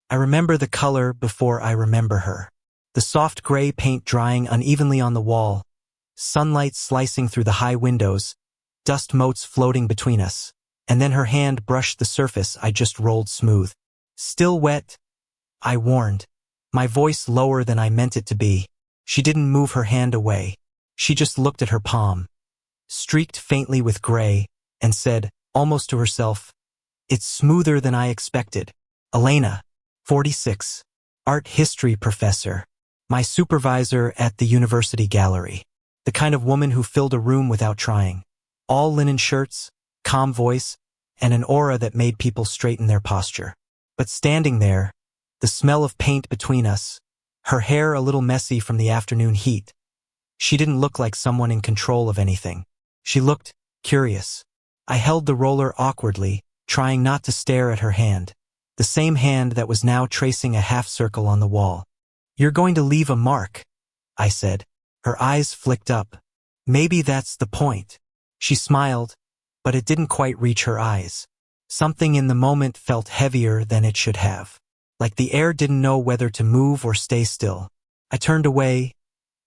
I remember the color before I remember her. The soft gray paint drying unevenly on the wall, sunlight slicing through the high windows, dust motes floating between us, and then her hand brushed the surface I just rolled smooth. "Still wet?" I warned, my voice lower than I meant it to be. She didn't move her hand away. She just looked at her palm, streaked faintly with gray, and said, almost to herself, "It's smoother than I expected." Elena, 46, art history professor, my supervisor at the university gallery, the kind of woman who filled a room without trying. All linen shirts, calm voice, and an aura that made people straighten their posture. But standing there, the smell of paint between us, her hair a little messy from the afternoon heat, she didn't look like someone in control of anything. She looked curious. I held the roller awkwardly, trying not to stare at her hand, the same hand that was now tracing a half circle on the wall. "You're going to leave a mark," I said. Her eyes flicked up. "Maybe that's the point." She smiled, but it didn't quite reach her eyes. Something in the moment felt heavier than it should have, like the air didn't know whether to move or stay still. I turned away,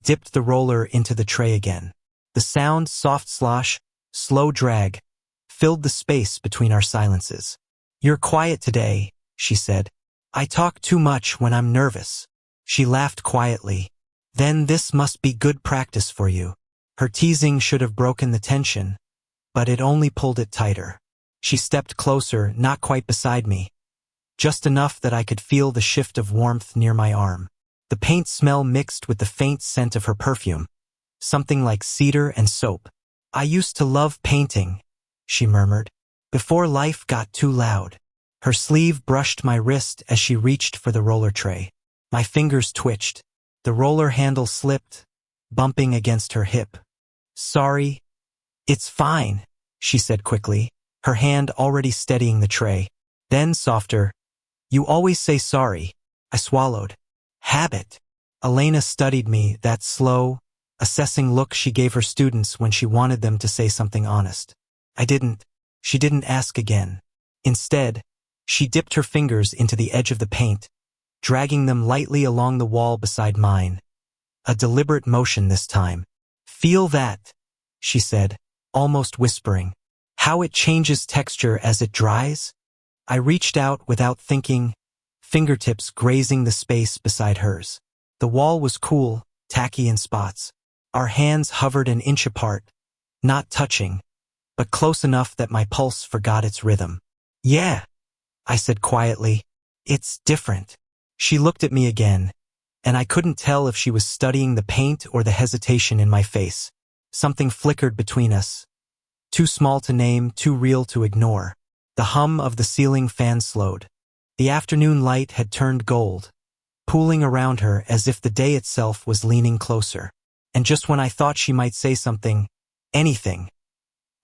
dipped the roller into the tray again. The sound, soft slosh, slow drag, filled the space between our silences. "You're quiet today," she said. "I talk too much when I'm nervous." She laughed quietly. "Then this must be good practice for you." Her teasing should have broken the tension, but it only pulled it tighter. She stepped closer, not quite beside me, just enough that I could feel the shift of warmth near my arm. The paint smell mixed with the faint scent of her perfume, something like cedar and soap. "I used to love painting," she murmured, "before life got too loud." Her sleeve brushed my wrist as she reached for the roller tray. My fingers twitched. The roller handle slipped, bumping against her hip. "Sorry." "It's fine," she said quickly, her hand already steadying the tray. Then softer, "You always say sorry." I swallowed. "Habit." Elena studied me, that slow, assessing look she gave her students when she wanted them to say something honest. I didn't. She didn't ask again. Instead, she dipped her fingers into the edge of the paint, dragging them lightly along the wall beside mine. A deliberate motion this time. "Feel that," she said, almost whispering. "How it changes texture as it dries?" I reached out without thinking, fingertips grazing the space beside hers. The wall was cool, tacky in spots. Our hands hovered an inch apart, not touching, but close enough that my pulse forgot its rhythm. "Yeah," I said quietly. "It's different." She looked at me again, and I couldn't tell if she was studying the paint or the hesitation in my face. Something flickered between us. Too small to name, too real to ignore. The hum of the ceiling fan slowed. The afternoon light had turned gold, pooling around her as if the day itself was leaning closer. And just when I thought she might say something, anything,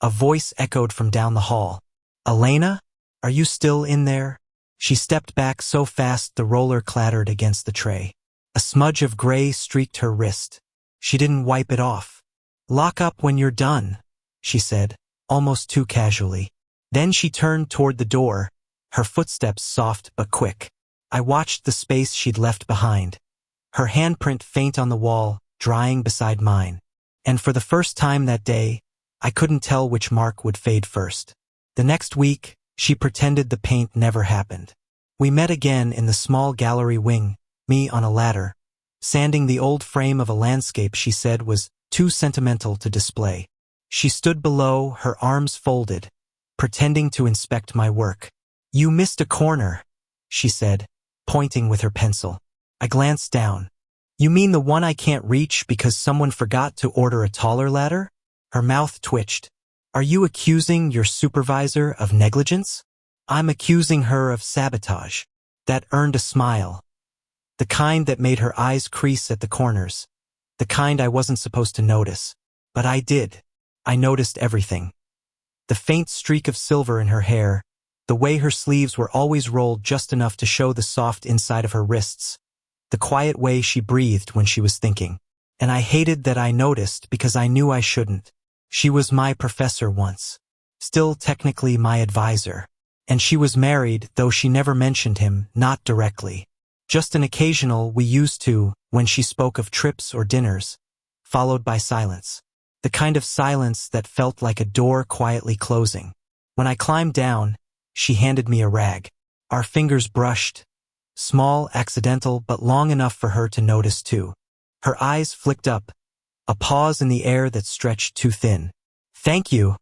a voice echoed from down the hall. "Elena, are you still in there?" She stepped back so fast the roller clattered against the tray. A smudge of gray streaked her wrist. She didn't wipe it off. "Lock up when you're done," she said, almost too casually. Then she turned toward the door, her footsteps soft but quick. I watched the space she'd left behind, her handprint faint on the wall, drying beside mine. And for the first time that day, I couldn't tell which mark would fade first. The next week, she pretended the paint never happened. We met again in the small gallery wing, me on a ladder, sanding the old frame of a landscape she said was too sentimental to display. She stood below, her arms folded, pretending to inspect my work. "You missed a corner," she said, pointing with her pencil. I glanced down. "You mean the one I can't reach because someone forgot to order a taller ladder?" Her mouth twitched. "Are you accusing your supervisor of negligence?" "I'm accusing her of sabotage." That earned a smile. The kind that made her eyes crease at the corners. The kind I wasn't supposed to notice. But I did. I noticed everything. The faint streak of silver in her hair, the way her sleeves were always rolled just enough to show the soft inside of her wrists, the quiet way she breathed when she was thinking. And I hated that I noticed because I knew I shouldn't. She was my professor once. Still technically my advisor. And she was married, though she never mentioned him, not directly. Just an occasional "we used to" when she spoke of trips or dinners, followed by silence. The kind of silence that felt like a door quietly closing. When I climbed down, she handed me a rag. Our fingers brushed, small, accidental, but long enough for her to notice too. Her eyes flicked up, a pause in the air that stretched too thin. "Thank you,"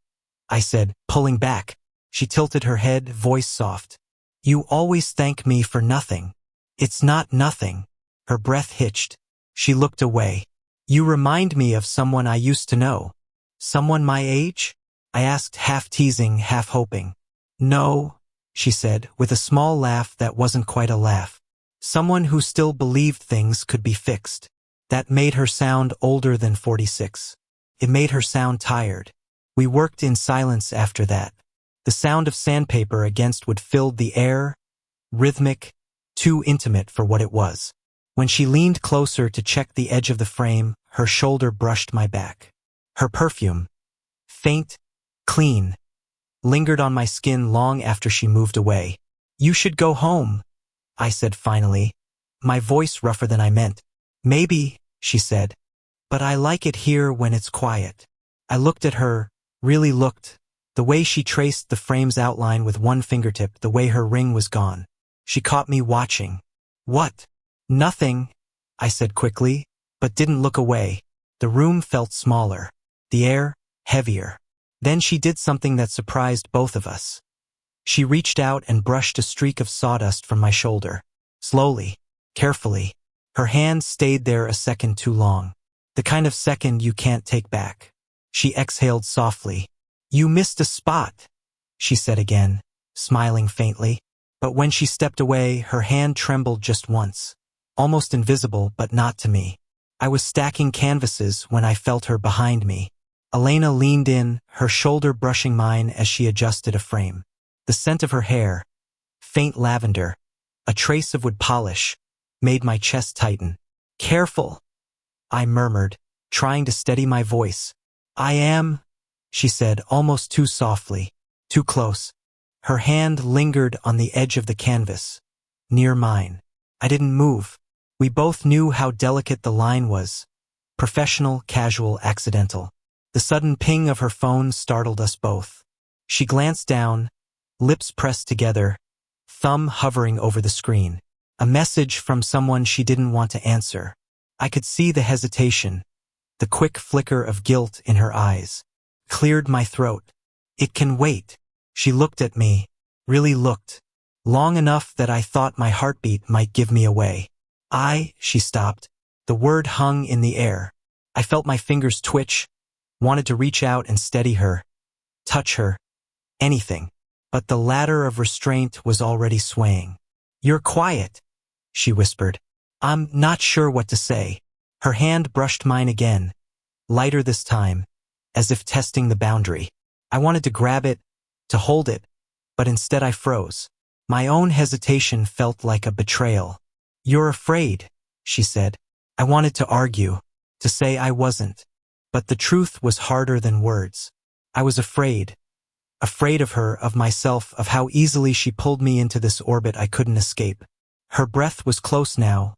I said, pulling back. She tilted her head, voice soft. "You always thank me for nothing." "It's not nothing." Her breath hitched. She looked away. "You remind me of someone I used to know." "Someone my age?" I asked, half teasing, half hoping. "No," she said, with a small laugh that wasn't quite a laugh. "Someone who still believed things could be fixed." That made her sound older than 46. It made her sound tired. We worked in silence after that. The sound of sandpaper against wood filled the air, rhythmic, too intimate for what it was. When she leaned closer to check the edge of the frame, her shoulder brushed my back. Her perfume, faint, clean, lingered on my skin long after she moved away. "You should go home," I said finally, my voice rougher than I meant. "Maybe," she said, "but I like it here when it's quiet." I looked at her, really looked, the way she traced the frame's outline with one fingertip, the way her ring was gone. She caught me watching. "What?" "Nothing," I said quickly, but didn't look away. The room felt smaller, the air heavier. Then she did something that surprised both of us. She reached out and brushed a streak of sawdust from my shoulder. Slowly, carefully. Her hand stayed there a second too long. The kind of second you can't take back. She exhaled softly. "You missed a spot," she said again, smiling faintly. But when she stepped away, her hand trembled just once. Almost invisible, but not to me. I was stacking canvases when I felt her behind me. Elena leaned in, her shoulder brushing mine as she adjusted a frame. The scent of her hair, faint lavender, a trace of wood polish, made my chest tighten. "Careful," I murmured, trying to steady my voice. "I am," she said, almost too softly, too close. Her hand lingered on the edge of the canvas, near mine. I didn't move. We both knew how delicate the line was. Professional, casual, accidental. The sudden ping of her phone startled us both. She glanced down, lips pressed together, thumb hovering over the screen. A message from someone she didn't want to answer. I could see the hesitation, the quick flicker of guilt in her eyes. Cleared my throat. "It can wait." She looked at me, really looked, long enough that I thought my heartbeat might give me away. She stopped. The word hung in the air. I felt my fingers twitch, wanted to reach out and steady her, touch her, anything. But the ladder of restraint was already swaying. "You're quiet," she whispered. "I'm not sure what to say." Her hand brushed mine again, lighter this time, as if testing the boundary. I wanted to grab it, to hold it, but instead I froze. My own hesitation felt like a betrayal. "You're afraid," she said. I wanted to argue, to say I wasn't. But the truth was harder than words. I was afraid. Afraid of her, of myself, of how easily she pulled me into this orbit I couldn't escape. Her breath was close now,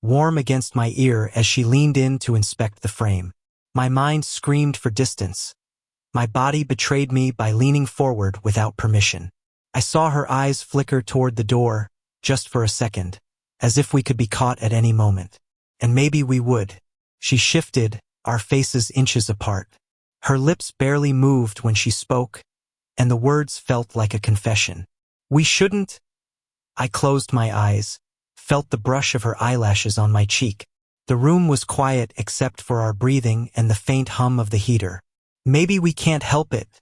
warm against my ear as she leaned in to inspect the frame. My mind screamed for distance. My body betrayed me by leaning forward without permission. I saw her eyes flicker toward the door, just for a second, as if we could be caught at any moment. And maybe we would. She shifted, our faces inches apart. Her lips barely moved when she spoke, and the words felt like a confession. "We shouldn't." I closed my eyes, felt the brush of her eyelashes on my cheek. The room was quiet except for our breathing and the faint hum of the heater. "Maybe we can't help it,"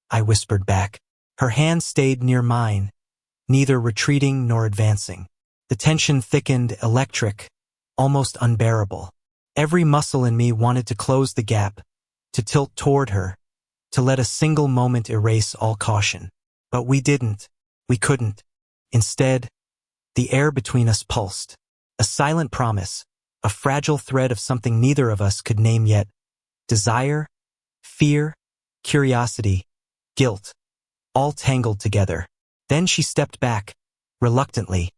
I whispered back. Her hand stayed near mine, neither retreating nor advancing. The tension thickened, electric, almost unbearable. Every muscle in me wanted to close the gap, to tilt toward her, to let a single moment erase all caution. But we didn't. We couldn't. Instead, the air between us pulsed. A silent promise, a fragile thread of something neither of us could name yet. Desire, fear, curiosity, guilt, all tangled together. Then she stepped back, reluctantly,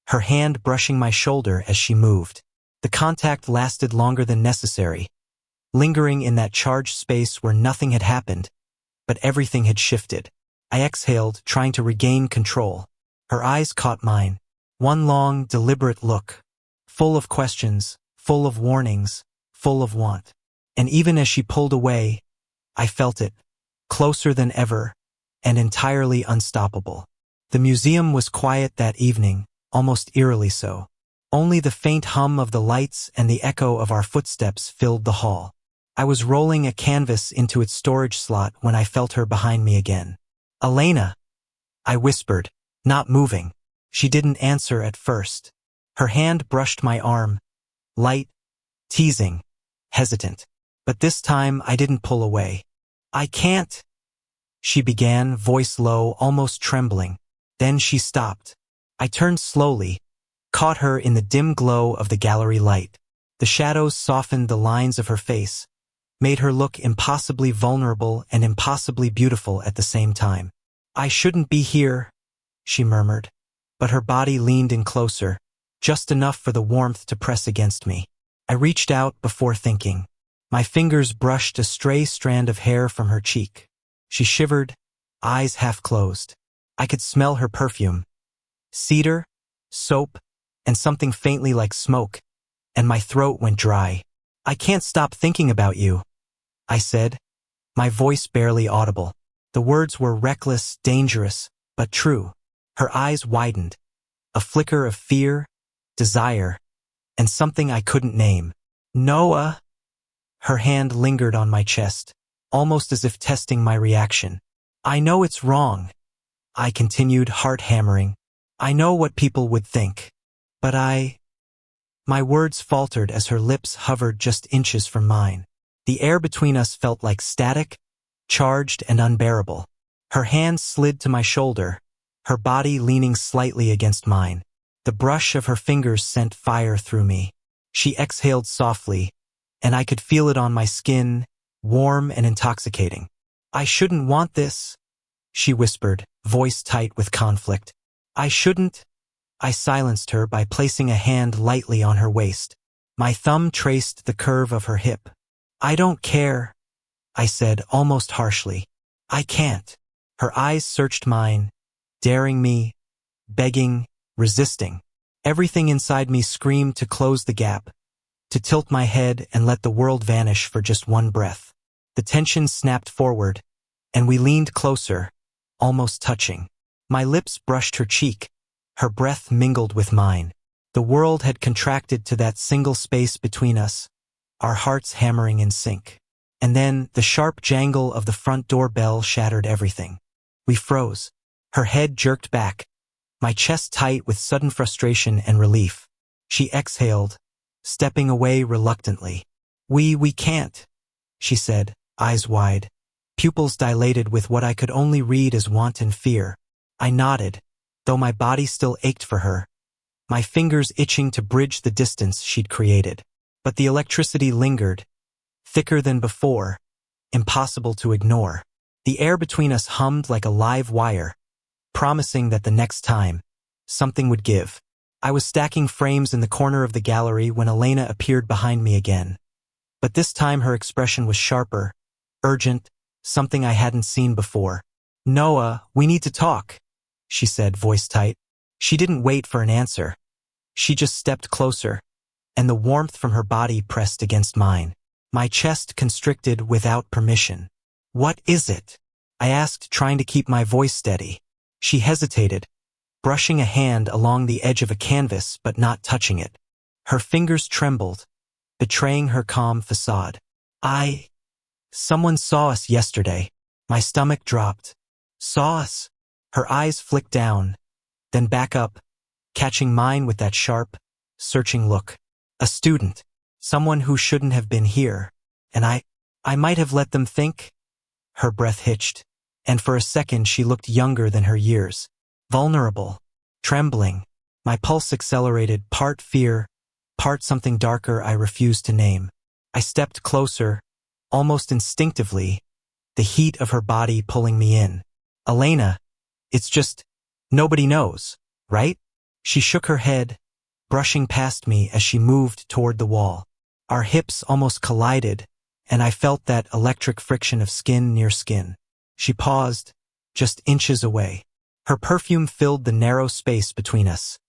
her hand brushing my shoulder as she moved. The contact lasted longer than necessary, lingering in that charged space where nothing had happened, but everything had shifted. I exhaled, trying to regain control. Her eyes caught mine. One long, deliberate look, full of questions, full of warnings, full of want. And even as she pulled away, I felt it, closer than ever, and entirely unstoppable. The museum was quiet that evening, almost eerily so. Only the faint hum of the lights and the echo of our footsteps filled the hall. I was rolling a canvas into its storage slot when I felt her behind me again. "Elena," I whispered, not moving. She didn't answer at first. Her hand brushed my arm, light, teasing, hesitant. But this time I didn't pull away. "I can't," she began, voice low, almost trembling. Then she stopped. I turned slowly, caught her in the dim glow of the gallery light. The shadows softened the lines of her face, made her look impossibly vulnerable and impossibly beautiful at the same time. "I shouldn't be here," she murmured, but her body leaned in closer, just enough for the warmth to press against me. I reached out before thinking. My fingers brushed a stray strand of hair from her cheek. She shivered, eyes half closed. I could smell her perfume. Cedar, soap, and something faintly like smoke, and my throat went dry. "I can't stop thinking about you," I said, my voice barely audible. The words were reckless, dangerous, but true. Her eyes widened, a flicker of fear, desire, and something I couldn't name. "Noah." Her hand lingered on my chest, almost as if testing my reaction. "I know it's wrong," I continued, heart hammering. "I know what people would think. But My words faltered as her lips hovered just inches from mine. The air between us felt like static, charged and unbearable. Her hand slid to my shoulder, her body leaning slightly against mine. The brush of her fingers sent fire through me. She exhaled softly, and I could feel it on my skin, warm and intoxicating. "I shouldn't want this," she whispered, voice tight with conflict. "I shouldn't." I silenced her by placing a hand lightly on her waist. My thumb traced the curve of her hip. "I don't care," I said almost harshly. "I can't." Her eyes searched mine, daring me, begging, resisting. Everything inside me screamed to close the gap, to tilt my head and let the world vanish for just one breath. The tension snapped forward, and we leaned closer, almost touching. My lips brushed her cheek, her breath mingled with mine. The world had contracted to that single space between us, our hearts hammering in sync. And then the sharp jangle of the front door bell shattered everything. We froze. Her head jerked back, my chest tight with sudden frustration and relief. She exhaled, stepping away reluctantly. We can't," she said, eyes wide, pupils dilated with what I could only read as want and fear. I nodded, though my body still ached for her, my fingers itching to bridge the distance she'd created. But the electricity lingered, thicker than before, impossible to ignore. The air between us hummed like a live wire, promising that the next time, something would give. I was stacking frames in the corner of the gallery when Elena appeared behind me again. But this time her expression was sharper, urgent, something I hadn't seen before. "Noah, we need to talk," she said, voice tight. She didn't wait for an answer. She just stepped closer, and the warmth from her body pressed against mine. My chest constricted without permission. "What is it?" I asked, trying to keep my voice steady. She hesitated, brushing a hand along the edge of a canvas but not touching it. Her fingers trembled, betraying her calm facade. Someone saw us yesterday." My stomach dropped. "Saw us?" Her eyes flicked down, then back up, catching mine with that sharp, searching look. "A student. Someone who shouldn't have been here. And I might have let them think." Her breath hitched, and for a second she looked younger than her years. Vulnerable, trembling. My pulse accelerated, part fear, part something darker I refused to name. I stepped closer, almost instinctively, the heat of her body pulling me in. "Elena, it's just..." Nobody knows, right? She shook her head, brushing past me as she moved toward the wall. Our hips almost collided, and I felt that electric friction of skin near skin. She paused, just inches away. Her perfume filled the narrow space between us.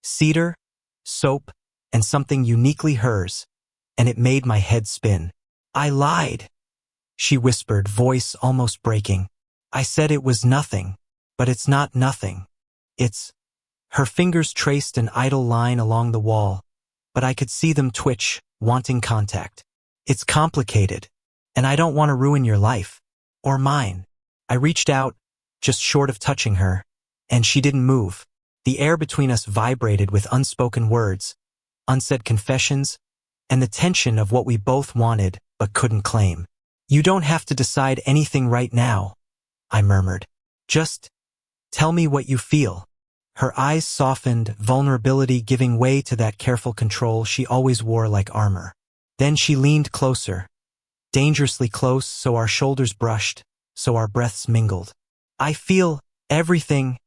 Cedar, soap, and something uniquely hers, and it made my head spin. I lied, she whispered, voice almost breaking. I said it was nothing, but it's not nothing. It's... Her fingers traced an idle line along the wall, but I could see them twitch, wanting contact. It's complicated, and I don't want to ruin your life. Or mine. I reached out, just short of touching her, and she didn't move. The air between us vibrated with unspoken words, unsaid confessions, and the tension of what we both wanted but couldn't claim. You don't have to decide anything right now, I murmured. Just tell me what you feel. Her eyes softened, vulnerability giving way to that careful control she always wore like armor. Then she leaned closer, dangerously close, so our shoulders brushed, so our breaths mingled. I feel everything,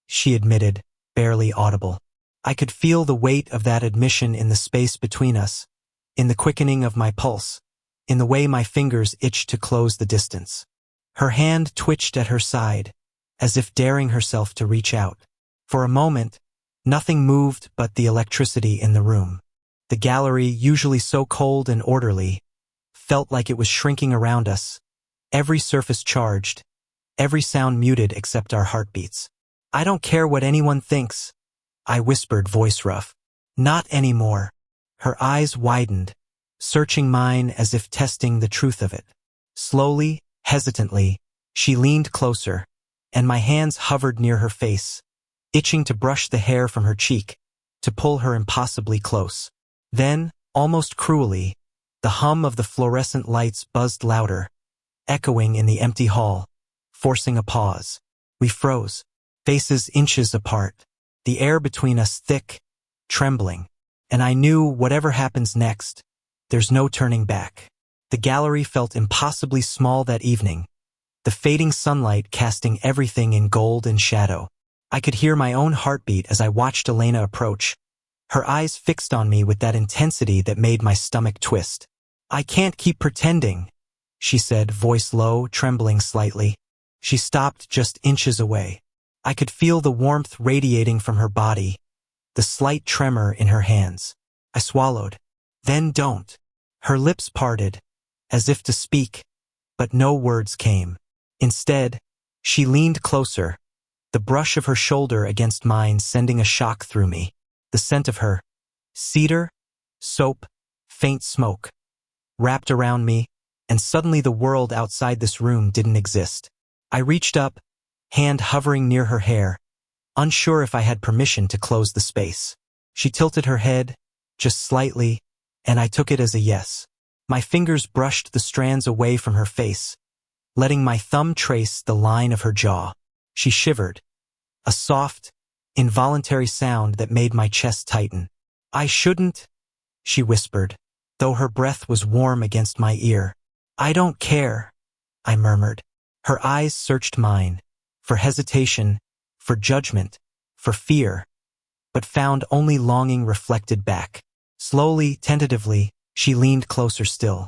she admitted, barely audible. I could feel the weight of that admission in the space between us, in the quickening of my pulse, in the way my fingers itched to close the distance. Her hand twitched at her side, as if daring herself to reach out. For a moment, nothing moved but the electricity in the room. The gallery, usually so cold and orderly, felt like it was shrinking around us, every surface charged, every sound muted except our heartbeats. I don't care what anyone thinks, I whispered, voice rough. Not anymore. Her eyes widened, searching mine as if testing the truth of it. Slowly, hesitantly, she leaned closer, and my hands hovered near her face, itching to brush the hair from her cheek, to pull her impossibly close. Then, almost cruelly, the hum of the fluorescent lights buzzed louder, echoing in the empty hall, forcing a pause. We froze, faces inches apart, the air between us thick, trembling, and I knew whatever happens next, there's no turning back. The gallery felt impossibly small that evening, the fading sunlight casting everything in gold and shadow. I could hear my own heartbeat as I watched Elena approach, her eyes fixed on me with that intensity that made my stomach twist. I can't keep pretending, she said, voice low, trembling slightly. She stopped just inches away. I could feel the warmth radiating from her body, the slight tremor in her hands. I swallowed. Then don't. Her lips parted, as if to speak, but no words came. Instead, she leaned closer, the brush of her shoulder against mine sending a shock through me. The scent of her, cedar, soap, faint smoke, wrapped around me, and suddenly the world outside this room didn't exist. I reached up, hand hovering near her hair, unsure if I had permission to close the space. She tilted her head, just slightly, and I took it as a yes. My fingers brushed the strands away from her face, letting my thumb trace the line of her jaw. She shivered, a soft, involuntary sound that made my chest tighten. I shouldn't, she whispered, though her breath was warm against my ear. I don't care, I murmured. Her eyes searched mine, for hesitation, for judgment, for fear, but found only longing reflected back. Slowly, tentatively, she leaned closer still.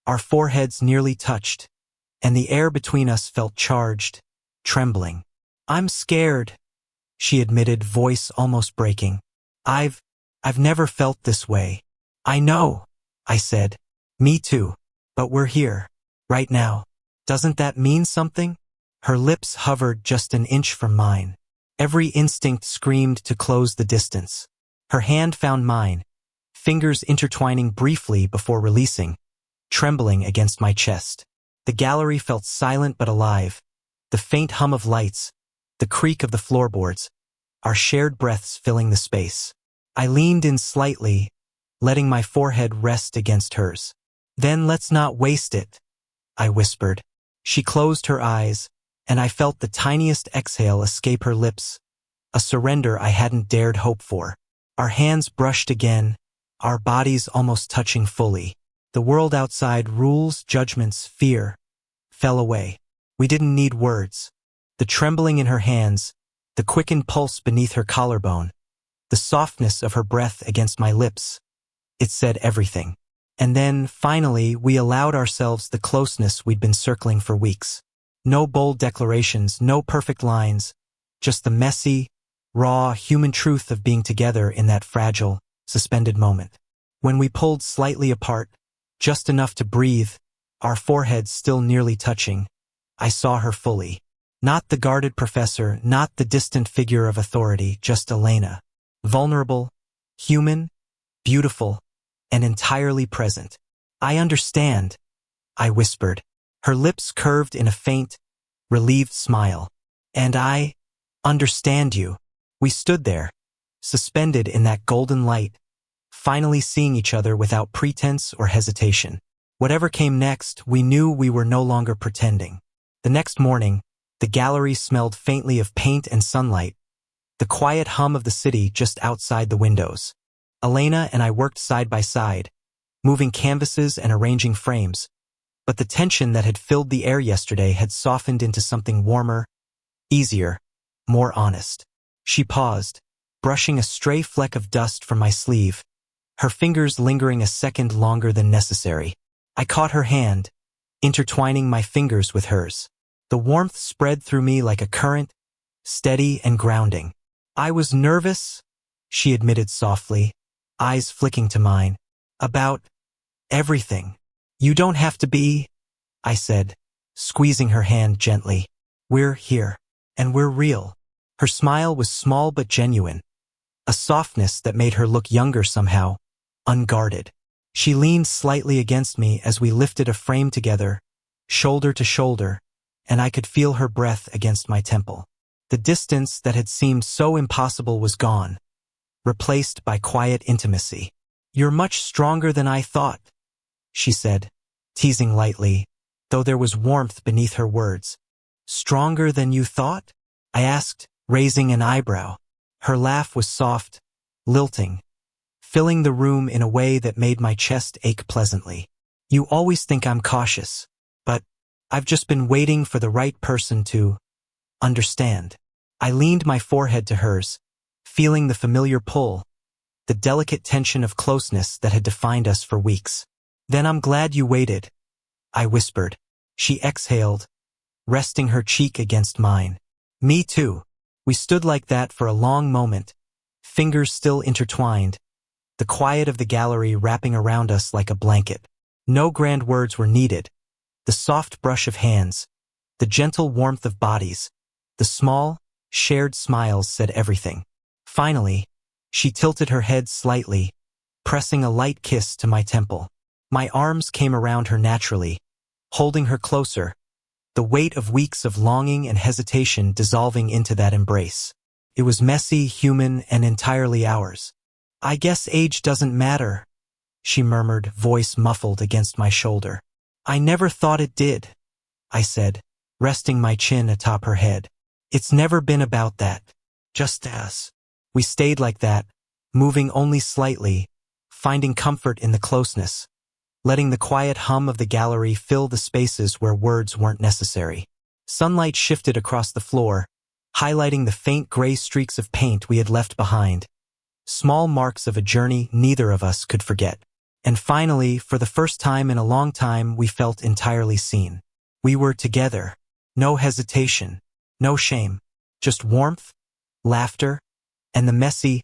Our foreheads nearly touched, and the air between us felt charged, trembling. I'm scared, she admitted, voice almost breaking. I've never felt this way. I know, I said. Me too. But we're here, right now. Doesn't that mean something? Her lips hovered just an inch from mine. Every instinct screamed to close the distance. Her hand found mine, fingers intertwining briefly before releasing, trembling against my chest. The gallery felt silent but alive. The faint hum of lights, the creak of the floorboards, our shared breaths filling the space. I leaned in slightly, letting my forehead rest against hers. Then let's not waste it, I whispered. She closed her eyes, and I felt the tiniest exhale escape her lips, a surrender I hadn't dared hope for. Our hands brushed again, our bodies almost touching fully. The world outside, rules, judgments, fear, fell away. We didn't need words. The trembling in her hands, the quickened pulse beneath her collarbone, the softness of her breath against my lips. It said everything. And then, finally, we allowed ourselves the closeness we'd been circling for weeks. No bold declarations, no perfect lines, just the messy, raw, human truth of being together in that fragile, suspended moment. When we pulled slightly apart, just enough to breathe, our foreheads still nearly touching, I saw her fully. Not the guarded professor, not the distant figure of authority, just Elena. Vulnerable, human, beautiful, and entirely present. "I understand," I whispered. Her lips curved in a faint, relieved smile. "And I understand you." We stood there, suspended in that golden light, finally seeing each other without pretense or hesitation. Whatever came next, we knew we were no longer pretending. The next morning, the gallery smelled faintly of paint and sunlight, the quiet hum of the city just outside the windows. Elena and I worked side by side, moving canvases and arranging frames, but the tension that had filled the air yesterday had softened into something warmer, easier, more honest. She paused, brushing a stray fleck of dust from my sleeve, her fingers lingering a second longer than necessary. I caught her hand, intertwining my fingers with hers. The warmth spread through me like a current, steady and grounding. "I was nervous," she admitted softly, eyes flicking to mine. "About everything." "You don't have to be," I said, squeezing her hand gently. "We're here, and we're real." Her smile was small but genuine, a softness that made her look younger somehow, unguarded. She leaned slightly against me as we lifted a frame together, shoulder to shoulder, and I could feel her breath against my temple. The distance that had seemed so impossible was gone, replaced by quiet intimacy. "You're much stronger than I thought," she said, teasing lightly, though there was warmth beneath her words. "Stronger than you thought?" I asked, raising an eyebrow. Her laugh was soft, lilting, filling the room in a way that made my chest ache pleasantly. "You always think I'm cautious, but I've just been waiting for the right person to understand." I leaned my forehead to hers, feeling the familiar pull, the delicate tension of closeness that had defined us for weeks. "Then I'm glad you waited," I whispered. She exhaled, resting her cheek against mine. "Me too." We stood like that for a long moment, fingers still intertwined, the quiet of the gallery wrapping around us like a blanket. No grand words were needed. The soft brush of hands, the gentle warmth of bodies, the small, shared smiles said everything. Finally, she tilted her head slightly, pressing a light kiss to my temple. My arms came around her naturally, holding her closer, the weight of weeks of longing and hesitation dissolving into that embrace. It was messy, human, and entirely ours. "I guess age doesn't matter," she murmured, voice muffled against my shoulder. "I never thought it did," I said, resting my chin atop her head. "It's never been about that. Just us." We stayed like that, moving only slightly, finding comfort in the closeness, letting the quiet hum of the gallery fill the spaces where words weren't necessary. Sunlight shifted across the floor, highlighting the faint gray streaks of paint we had left behind, small marks of a journey neither of us could forget. And finally, for the first time in a long time, we felt entirely seen. We were together. No hesitation, no shame, just warmth, laughter, and the messy,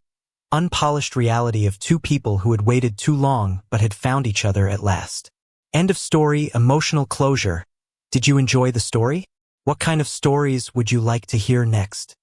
unpolished reality of two people who had waited too long but had found each other at last. End of story, emotional closure. Did you enjoy the story? What kind of stories would you like to hear next?